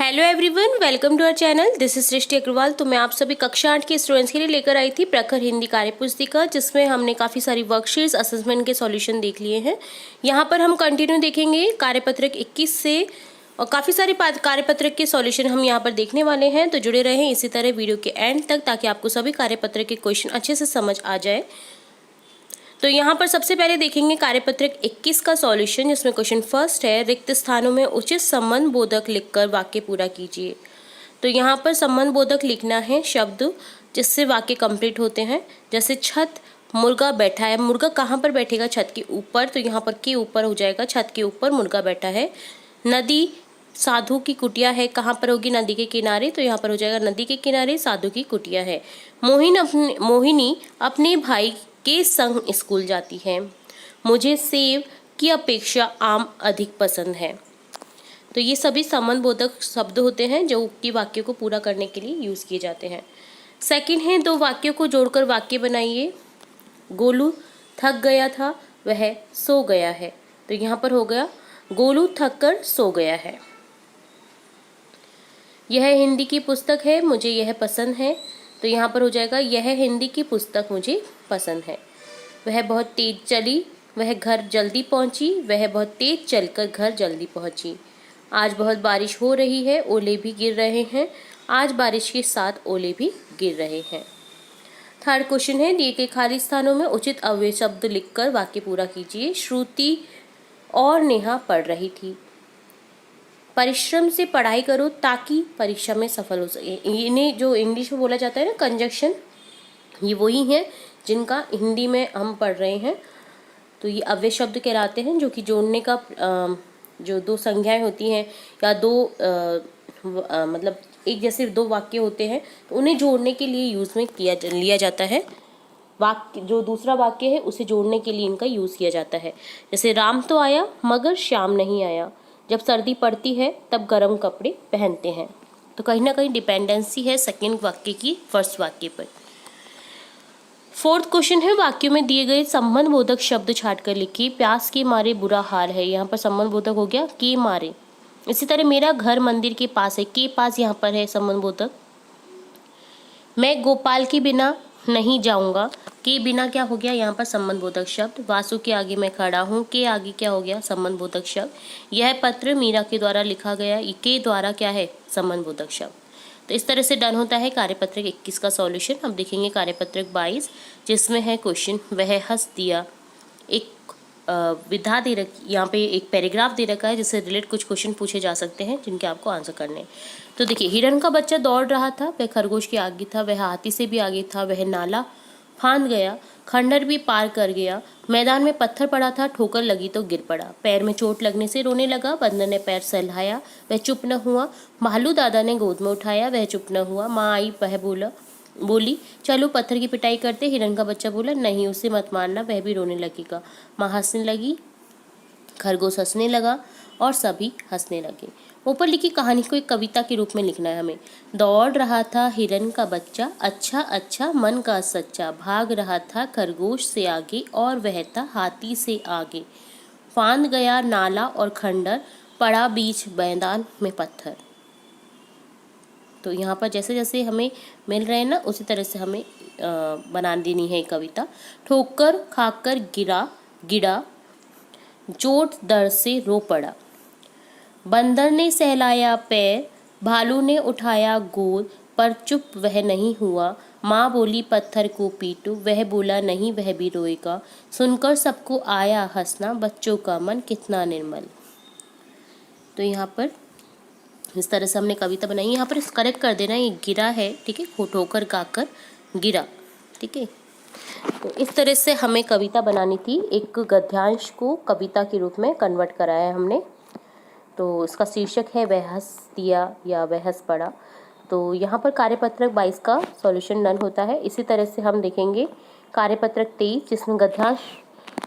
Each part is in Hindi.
Hello everyone, welcome to our channel. This is Srishti Agarwal. तो मैं आप सभी कक्षा 8 के स्टूडेंट्स के लिए लेकर आई थी प्रखर हिंदी कार्यपुस्तिका, जिसमें हमने काफ़ी सारी वर्कशीट्स असेसमेंट के सॉल्यूशन देख लिए हैं। यहाँ पर हम कंटिन्यू देखेंगे कार्यपत्रक 21 से, और काफ़ी सारे कार्यपत्रक के सॉल्यूशन हम यहाँ पर देखने वाले हैं। तो जुड़े रहें इसी तरह वीडियो के एंड तक, ताकि आपको सभी कार्यपत्रक के क्वेश्चन अच्छे से समझ आ जाए। तो यहाँ पर सबसे पहले देखेंगे कार्यपत्रक 21 का सॉल्यूशन, जिसमें क्वेश्चन फर्स्ट है, रिक्त स्थानों में उचित संबंध बोधक लिखकर वाक्य पूरा कीजिए। तो यहाँ पर संबंध बोधक लिखना है शब्द जिससे वाक्य कंप्लीट होते हैं। जैसे छत, मुर्गा बैठा है। मुर्गा कहाँ पर बैठेगा? छत के ऊपर। तो यहाँ पर के ऊपर हो जाएगा, छत के ऊपर मुर्गा बैठा है। नदी, साधु की कुटिया है। कहाँ पर होगी? नदी के किनारे। तो यहाँ पर हो जाएगा नदी के किनारे साधु की कुटिया है। मोहिनी अपने भाई के संग स्कूल जाती है। मुझे सेब की अपेक्षा आम अधिक पसंद है। तो ये सभी संबंध बोधक शब्द होते हैं जो कि वाक्य को पूरा करने के लिए यूज किए जाते हैं। सेकंड है, दो वाक्यों को जोड़कर वाक्य बनाइए। गोलू थक गया था, वह सो गया है। तो यहाँ पर हो गया गोलू थक कर सो गया है। यह हिंदी की पुस्तक है, मुझे यह पसंद है। तो यहाँ पर हो जाएगा यह हिंदी की पुस्तक मुझे पसंद है। वह बहुत तेज चली, वह घर जल्दी पहुंची। वह बहुत तेज चलकर घर जल्दी पहुंची। आज बहुत बारिश हो रही है, ओले भी गिर रहे हैं। आज बारिश के साथ ओले भी गिर रहे हैं। थर्ड क्वेश्चन है, दिए गए खाली स्थानों में उचित अव्यय शब्द लिखकर वाक्य पूरा कीजिए। श्रुति और नेहा पढ़ रही थी। परिश्रम से पढ़ाई करो ताकि परीक्षा में सफल हो सके। इन्हें जो इंग्लिश में बोला जाता है ना कंजक्शन, ये वही हैं जिनका हिंदी में हम पढ़ रहे हैं। तो ये अव्यय शब्द कहलाते हैं, जो कि जोड़ने का जो दो संज्ञाएं होती हैं या दो मतलब एक जैसे दो वाक्य होते हैं, तो उन्हें जोड़ने के लिए यूज़ में लिया जाता है। वाक्य जो दूसरा वाक्य है उसे जोड़ने के लिए इनका यूज़ किया जाता है। जैसे राम तो आया मगर श्याम नहीं आया। जब सर्दी पड़ती है तब गर्म कपड़े पहनते हैं। तो कहीं ना कहीं डिपेंडेंसी है सेकंड वाक्य की फर्स्ट वाक्य पर। फोर्थ क्वेश्चन है, वाक्यों में दिए गए संबंध बोधक शब्द छाट कर लिखिए। प्यास के मारे बुरा हाल है। यहाँ पर संबंध बोधक हो गया के मारे। इसी तरह मेरा घर मंदिर के पास है, के पास यहाँ पर है संबंध बोधक। मैं गोपाल के बिना नहीं जाऊंगा, के बिना क्या हो गया यहाँ पर संबंध बोधक शब्द। वासु के आगे मैं खड़ा हूँ, के आगे क्या हो गया? संबंध बोधक शब्द। यह पत्र मीरा के द्वारा लिखा गया, के द्वारा क्या है? संबंध बोधक शब्द। तो इस तरह से डन होता है कार्यपत्रक 21 का सॉल्यूशन। अब देखेंगे कार्यपत्रक 22, जिसमें है क्वेश्चन वह हंस दिया। एक विधा दे रखी, यहाँ पे एक पैराग्राफ दे रखा है जिससे रिलेट कुछ क्वेश्चन पूछे जा सकते हैं जिनके आपको आंसर करने हैं। तो देखिए, हिरण का बच्चा दौड़ रहा था, वह खरगोश के आगे था, वह हाथी से भी आगे था, वह नाला फांद गया, खंडर भी पार कर गया। मैदान में पत्थर पड़ा था, ठोकर लगी तो गिर पड़ा। पैर में चोट लगने से रोने लगा, बंदर ने पैर सहलाया, वह चुप न हुआ। भालू दादा ने गोद में उठाया, वह चुप न हुआ। माँ आई, वह बोली चलो पत्थर की पिटाई करते। हिरण का बच्चा बोला नहीं, उसे मत मारना, वह भी रोने लगेगा। माँ हंसने लगी, खरगोश हंसने लगा और सभी हंसने लगे। ऊपर लिखी कहानी को एक कविता के रूप में लिखना है हमें। दौड़ रहा था हिरण का बच्चा, अच्छा अच्छा मन का सच्चा। भाग रहा था खरगोश से आगे और वह था हाथी से आगे। फांद गया नाला और खंडर, पड़ा बीच मैदान में पत्थर। तो यहाँ पर जैसे जैसे हमें मिल रहे हैं ना, उसी तरह से हमें बना देनी है कविता। ठोकर खाकर गिरा, चोट दर्द से रो पड़ा। बंदर ने सहलाया पैर, भालू ने उठाया गोद, पर चुप वह नहीं हुआ। माँ बोली पत्थर को पीटो, वह बोला नहीं, वह भी रोएगा। सुनकर सबको आया हंसना, बच्चों का मन कितना निर्मल। तो यहाँ पर इस तरह से हमने कविता बनाई। यहाँ पर करेक्ट कर देना, ये गिरा है, ठीक है, ठोकर खाकर गिरा, ठीक है। तो इस तरह से हमें कविता बनानी थी। एक गद्यांश को कविता के रूप में कन्वर्ट कराया है हमने। तो इसका शीर्षक है वह हंस दिया या वह हंस पड़ा। तो यहाँ पर कार्यपत्रक 22 का सॉल्यूशन डन होता है। इसी तरह से हम देखेंगे कार्यपत्रक 23, जिसमें गद्यांश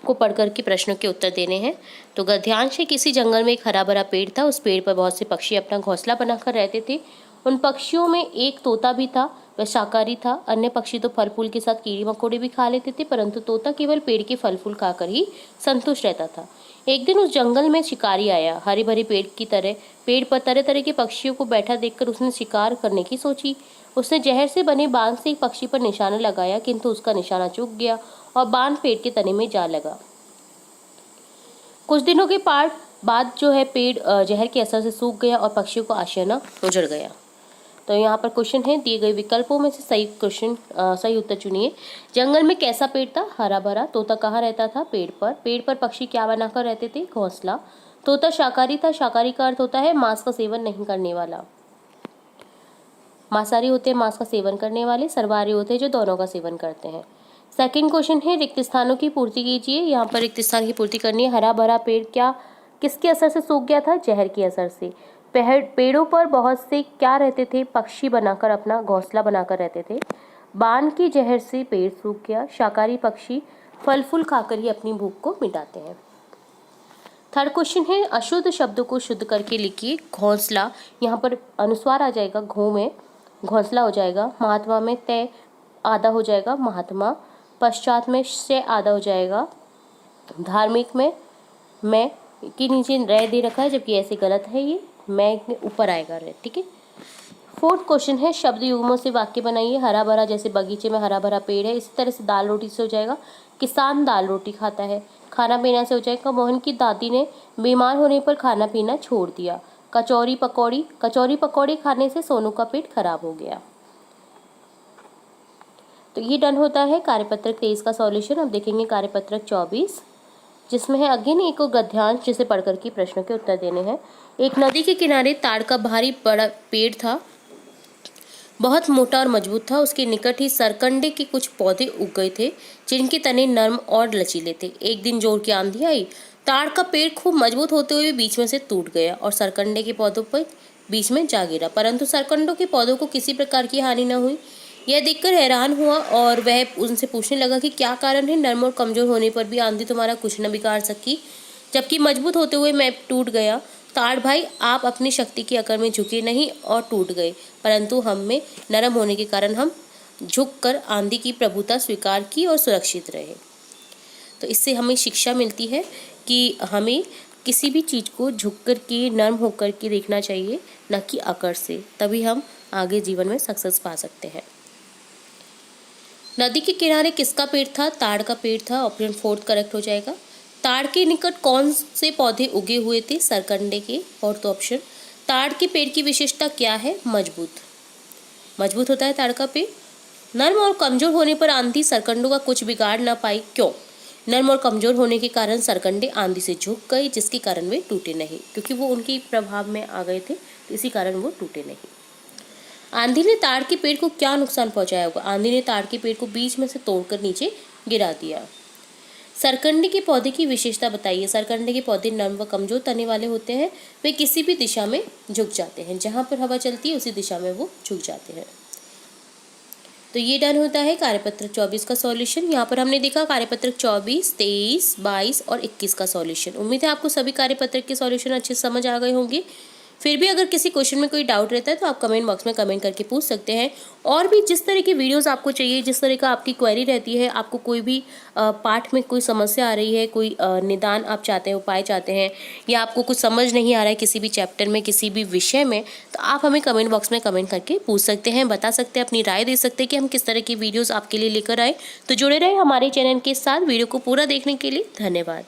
को पढ़ करके प्रश्नों के उत्तर देने हैं। तो गद्यांश है, किसी जंगल में एक हरा भरा पेड़ था। उस पेड़ पर बहुत से पक्षी अपना घोंसला बनाकर रहते थे। उन पक्षियों में एक तोता भी था। वह शाकाहारी था। अन्य पक्षी तो फल फूल के साथ कीड़े मकोड़े भी खा लेते थे, परंतु तोता केवल पेड़ के फल फूल खाकर ही संतुष्ट रहता था। एक दिन उस जंगल में शिकारी आया। हरे भरे पेड़ पर तरह तरह के पक्षियों को बैठा देखकर उसने शिकार करने की सोची। उसने जहर से बने बाण से एक पक्षी पर निशाना लगाया, किंतु उसका निशाना चूक गया और बाण पेड़ के तने में जा लगा। कुछ दिनों के बाद जो है पेड़ जहर के असर से सूख गया और पक्षियों को आशियाना उजड़ गया। तो यहाँ पर क्वेश्चन है, दिए गए विकल्पों में से सही उत्तर चुनिए। जंगल में कैसा पेड़ था? हरा भरा। तोता कहाँ रहता था? पेड़ पर। पेड़ पर पक्षी क्या बनाकर रहते थे? घोंसला। तोता शाकाहारी था। शाकाहारी का अर्थ होता है मांस का सेवन नहीं करने वाला। मांसाहारी होते हैं मांस का सेवन करने वाले, सर्वाहारी होते हैं जो दोनों का सेवन करते हैं। सेकंड क्वेश्चन है, रिक्त स्थानों की पूर्ति कीजिए। यहाँ पर रिक्त स्थान की पूर्ति करनी है। हरा भरा पेड़ किसके असर से सूख गया था? जहर के असर से। पेड़ों पर बहुत से क्या रहते थे? पक्षी बनाकर अपना घोंसला बनाकर रहते थे। बाण की जहर से पेड़ सूख गया। शाकाहारी पक्षी फल फूल खाकर ही अपनी भूख को मिटाते हैं। थर्ड क्वेश्चन है, अशुद्ध शब्दों को शुद्ध करके लिखिए। घोंसला, यहाँ पर अनुस्वार आ जाएगा, घों में घोंसला हो जाएगा। महात्मा में तय आधा हो जाएगा, महात्मा। पश्चात में से आधा हो जाएगा। धार्मिक में मैं के नीचे रह दे रखा है, जबकि ऐसे गलत है, ये मैं में ऊपर आएगा रह। ठीक है। फोर्थ क्वेश्चन है, शब्द युग्मों से वाक्य बनाइए। हरा भरा, जैसे बगीचे में हरा भरा पेड़ है। इसी तरह से दाल रोटी से हो जाएगा, किसान दाल रोटी खाता है। खाना पीना से हो जाएगा, मोहन की दादी ने बीमार होने पर खाना पीना छोड़ दिया। कचौरी पकौड़ी खाने से सोनू का पेट खराब हो गया। तो ये डन होता है कार्यपत्रक 23 का सॉल्यूशन। अब देखेंगे कार्यपत्रक 24, जिसमें है अगेन एक गद्यांश, जिसे पढ़कर के प्रश्नों के उत्तर देने हैं। एक नदी के किनारे ताड़ का भारी बड़ा पेड़ था, बहुत मोटा और मजबूत था। उसके निकट ही सरकंडे के कुछ पौधे उग गए थे, जिनके तने नर्म और लचीले थे। एक दिन जोर की आंधी आई, ताड़ का पेड़ खूब मजबूत होते हुए बीच में से टूट गया और सरकंडे के पौधों पर बीच में जा गिरा, परंतु सरकंडों के पौधों को किसी प्रकार की हानि न हुई। यह देखकर हैरान हुआ और वह उनसे पूछने लगा कि क्या कारण है, नर्म और कमजोर होने पर भी आंधी तुम्हारा कुछ न बिगाड़ सकी, जबकि मजबूत होते हुए मैं टूट गया। ताड़ भाई, आप अपनी शक्ति की अकड़ में झुके नहीं और टूट गए, परंतु हम में नरम होने के कारण हम झुककर आंधी की प्रभुता स्वीकार की और सुरक्षित रहे। तो इससे हमें शिक्षा मिलती है कि हमें किसी भी चीज़ को झुककर के, नर्म होकर के देखना चाहिए, न कि अकड़ से। तभी हम आगे जीवन में सक्सेस पा सकते हैं। नदी के किनारे किसका पेड़ था? ताड़ का पेड़ था। ऑप्शन 4 करेक्ट हो जाएगा। ताड़ के निकट कौन से पौधे उगे हुए थे? सरकंडे के। Fourth option. ताड़ के पेड़ की विशेषता क्या है? मजबूत होता है ताड़ का पेड़। नर्म और कमजोर होने पर आंधी सरकंडों का कुछ बिगाड़ ना पाई, क्यों? नर्म और कमजोर होने के कारण सरकंडे आंधी से झुक गए, जिसके कारण वे टूटे नहीं, क्योंकि वो उनके प्रभाव में आ गए थे, तो इसी कारण वो टूटे नहीं। आंधी ने ताड़ के पेड़ को क्या नुकसान पहुंचाया होगा? आंधी ने ताड़ के पेड़ को बीच में से तोड़कर नीचे गिरा दिया। सरकंडे के पौधे की विशेषता बताइए। सरकंडे के पौधे नर्म व कमजोर तने वाले होते हैं। वे किसी भी दिशा में झुक जाते हैं, जहां पर हवा चलती है उसी दिशा में वो झुक जाते हैं। तो ये डन होता है कार्यपत्रक 24 का सॉल्यूशन। यहाँ पर हमने देखा कार्यपत्रक 24, 23, 22 और 21 का सॉल्यूशन। उम्मीद है आपको सभी कार्यपत्रक के सॉल्यूशन अच्छे से समझ आ गए होंगे। फिर भी अगर किसी क्वेश्चन में कोई डाउट रहता है तो आप कमेंट बॉक्स में कमेंट करके पूछ सकते हैं। और भी जिस तरह की वीडियोस आपको चाहिए, जिस तरह का आपकी क्वेरी रहती है, आपको कोई भी पाठ में कोई समस्या आ रही है, कोई निदान आप चाहते हैं, उपाय चाहते हैं, या आपको कुछ समझ नहीं आ रहा है किसी भी चैप्टर में, किसी भी विषय में, तो आप हमें कमेंट बॉक्स में कमेंट करके पूछ सकते हैं, बता सकते हैं, अपनी राय दे सकते हैं कि हम किस तरह की वीडियोज़ आपके लिए लेकर आए। तो जुड़े रहे हमारे चैनल के साथ। वीडियो को पूरा देखने के लिए धन्यवाद।